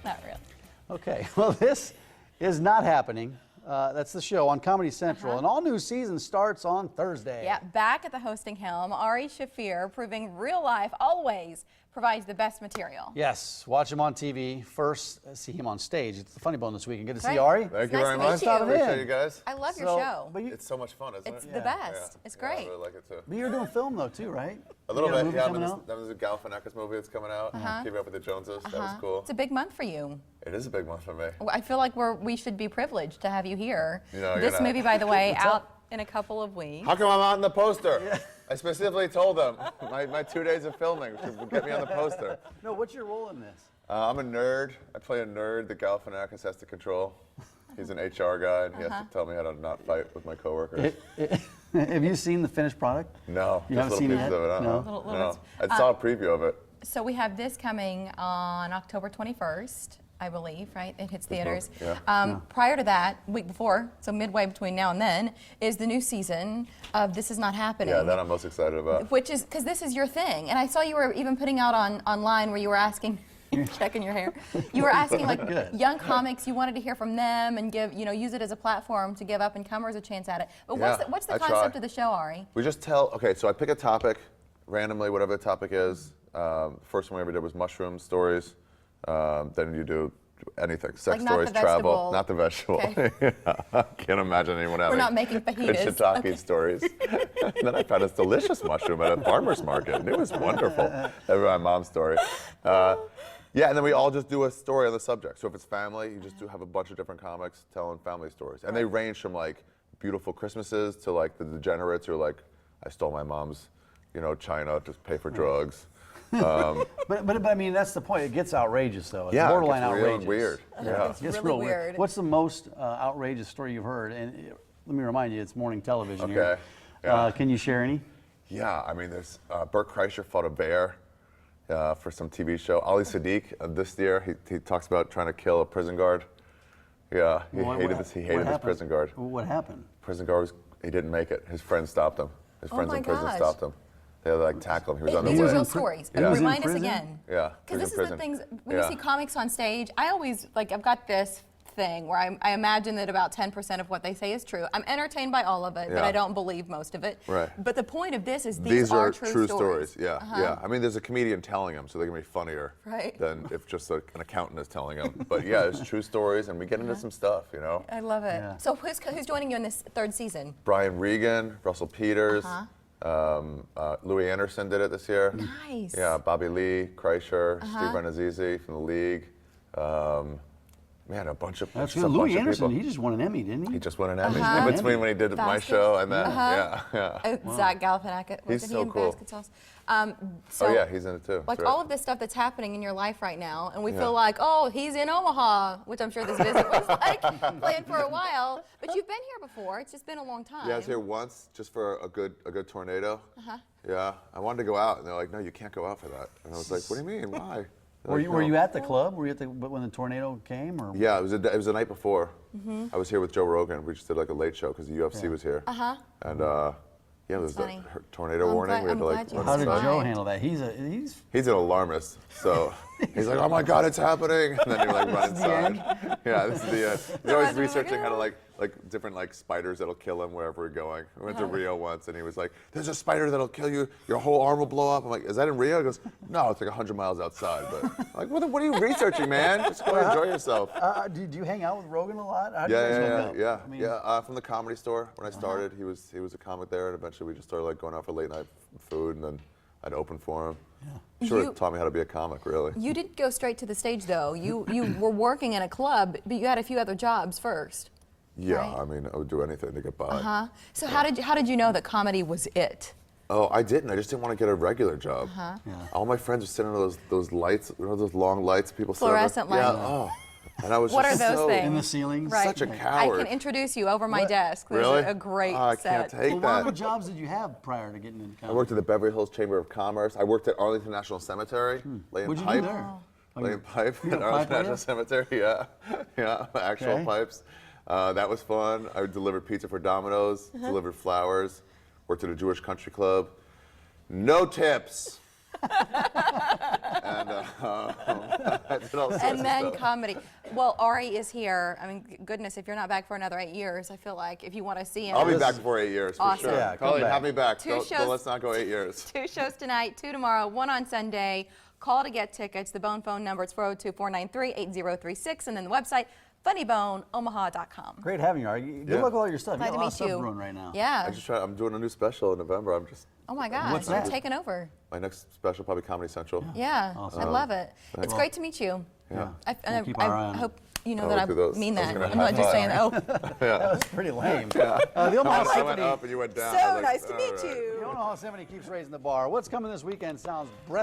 Not real. Okay, well, this is not happening. That's the show on Comedy Central. An all-new season starts on Thursday. Yeah, back at the hosting helm, Ari Shaffir proving real life always provides the best material. Yes, watch him on TV. First, see him on stage. It's the Funny Bone this weekend. Good to see Right. you, Ari. Thank you Nice very to meet much. you. Appreciate you guys. I love your So, show. but It's so much fun, isn't It's it? the best. It's Yeah, I great. really like it too. But you're doing film, though, too, right? A little You got bit, movie yeah. coming out? There's a Galifianakis movie that's coming out. Keeping Up with the Joneses. That was cool. It's a big month for you. It is a big month for me. I feel like we should be privileged to have you here. You know, This movie, by the way, out in a couple of weeks. How come I'm not in the poster? I specifically told them my 2 days of filming to get me on the poster. No, what's your role in this? I'm a nerd. I play a nerd that Galifianakis has to control. He's an HR guy, and he has to tell me how to not fight with my coworkers. Have you seen the finished product? No, You just haven't little seen it pieces yet? of it. No? Little I saw a preview of it. So we have this coming on October 21st, I believe, right? It hits theaters. Yeah. Prior to that, week before, so midway between now and then, is the new season of This Is Not Happening. Yeah, that I'm most excited about. Which is, because this is your thing. And I saw you were even putting out online where you were asking, checking your hair, you were asking like young comics, you wanted to hear from them and give, use it as a platform to give up-and-comers a chance at it. But what's the I concept try. of the show, Ari? We just tell, okay, so I pick a topic randomly, whatever the topic is. First one we ever did was mushroom stories. Then you do anything, sex Like not stories, the travel, vegetable. not the vegetable. Okay. I can't imagine anyone having We're not making good fajitas. shiitake Okay. stories. And then I found this delicious mushroom at a farmer's market, and it was wonderful. That was my mom's story. Yeah, and then we all just do a story on the subject. So if it's family, you just do have a bunch of different comics telling family stories. And they range from like beautiful Christmases to like the degenerates who are like, I stole my mom's, china to pay for drugs. But I mean, that's the point. It gets outrageous, though. It's Yeah, borderline it gets real outrageous. and weird. Yeah. It's It gets really real weird. What's the most outrageous story you've heard? And let me remind you, it's morning television here. Okay. Yeah. Can you share any? Yeah, I mean, there's Bert Kreischer fought a bear for some TV show. Ali Sadiq this year, he talks about trying to kill a prison guard. Yeah, he hated this prison guard. What happened? Prison guard he didn't make it. His friends stopped him. His friends my in prison gosh. stopped him. They had to like tackle him. He was on the These way. are real stories. Yeah. He was in Remind us prison? again. Yeah, Because this he was in is the prison. things, when Yeah. you see comics on stage, I always, I've got this thing where I imagine that about 10% of what they say is true. I'm entertained by all of it, but Yeah. I don't believe most of it. Right. But the point of this is These are true stories. Yeah, yeah. I mean, there's a comedian telling them, so they're gonna be funnier Right. than if just an accountant is telling them. But yeah, it's true stories, and we get into some stuff, I love it. Yeah. So who's joining you in this third season? Brian Regan, Russell Peters, Louis Anderson did it this year. Nice. Yeah, Bobby Lee, Kreischer, Steve Renazizi from the league. Man, a bunch of That's just good. a Louis bunch of Anderson, people. he just won an Emmy, didn't he? He just won an Emmy in between when he did my Baskets. show and then yeah. Zach Galifianakis. He's Wasn't so he in cool. Basket Sauce? Oh yeah, he's in it too. Like That's right. all of this stuff that's happening in your life right now, and we feel like, oh, he's in Omaha, which I'm sure this visit was like planned for a while. But you've been here before. It's just been a long time. Yeah, I was here once just for a good tornado. Yeah, I wanted to go out, and they're like, "No, you can't go out for that." And I was like, "What do you mean? Why?" Were you at the club? Were you at when the tornado came? Or? Yeah, it was the night before. I was here with Joe Rogan. We just did like a late show because the UFC was here. And yeah, there was a funny. tornado warning. We had to like run How did inside. Joe handle that? He's He's an alarmist, so he's like, "Oh my God, it's happening!" And then he like run inside. Yeah, this is the end. He's always researching how to like different like spiders that'll kill him wherever we're going. We went to Rio once, and he was like, "There's a spider that'll kill you. Your whole arm will blow up." I'm like, "Is that in Rio?" He goes, "No, it's like 100 miles outside." But I'm like, what are you researching, man? Just go enjoy yourself. do you hang out with Rogan a lot? How do you guys hook up? Yeah. I mean, From the Comedy Store. When I started, he was a comic there, and eventually we just started like going out for late night food, and then I'd open for him. Yeah. Sure, it taught me how to be a comic, really. You didn't go straight to the stage, though. You were working in a club, but you had a few other jobs first. Yeah, Right. I mean, I would do anything to get by. So how did you know that comedy was it? Oh, I didn't. I just didn't want to get a regular job. Yeah. All my friends were sitting under those lights, those long lights people sit under. Fluorescent Yeah. lights. Oh. And I was What just are those so, things? in the ceiling. Right. Such a I coward. can introduce you over my desk. There's Really? a great Oh, I set. can't take Well, that. what jobs did you have prior to getting into comedy? I worked at the Beverly Hills Chamber of Commerce. I worked at Arlington National Cemetery, laying What'd you pipe. do there? Laying pipe you at a pipe Arlington layer? National Cemetery. Yeah, yeah, actual Okay. pipes. That was fun. I delivered pizza for Domino's. Delivered flowers. Worked at a Jewish country club. No tips. and I did all sorts And of then stuff. comedy. Well, Ari is here. I mean, goodness, if you're not back for another 8 years, I feel like if you want to see him. I'll be back before 8 years, for Awesome. sure. Yeah, come Colleen, back. have me back. Two Don't, shows- let's not go 8 years. 2 shows tonight, 2 tomorrow, 1 on Sunday. Call to get tickets. The Bone phone number is 402-493-8036, and then the website, funnyboneomaha.com. Great having you, Ari. Good Yeah. luck with all your stuff. Glad You got to a lot meet of stuff you. brewing right now. Yeah. I'm doing a new special in November. I'm just, Oh my gosh, What's you're that? taking over. my next special, probably Comedy Central. Yeah, Awesome. I love it. It's Well, great to meet you. Yeah. We'll keep our eye on I it. hope you know I'll that I do those. mean I was that. gonna I'm not just high saying, oh. That was pretty lame. The I Omaha went Symphony. up and you went down. I So was like, nice to all meet right. The you. Omaha Symphony keeps raising the bar. What's coming this weekend sounds breathtaking.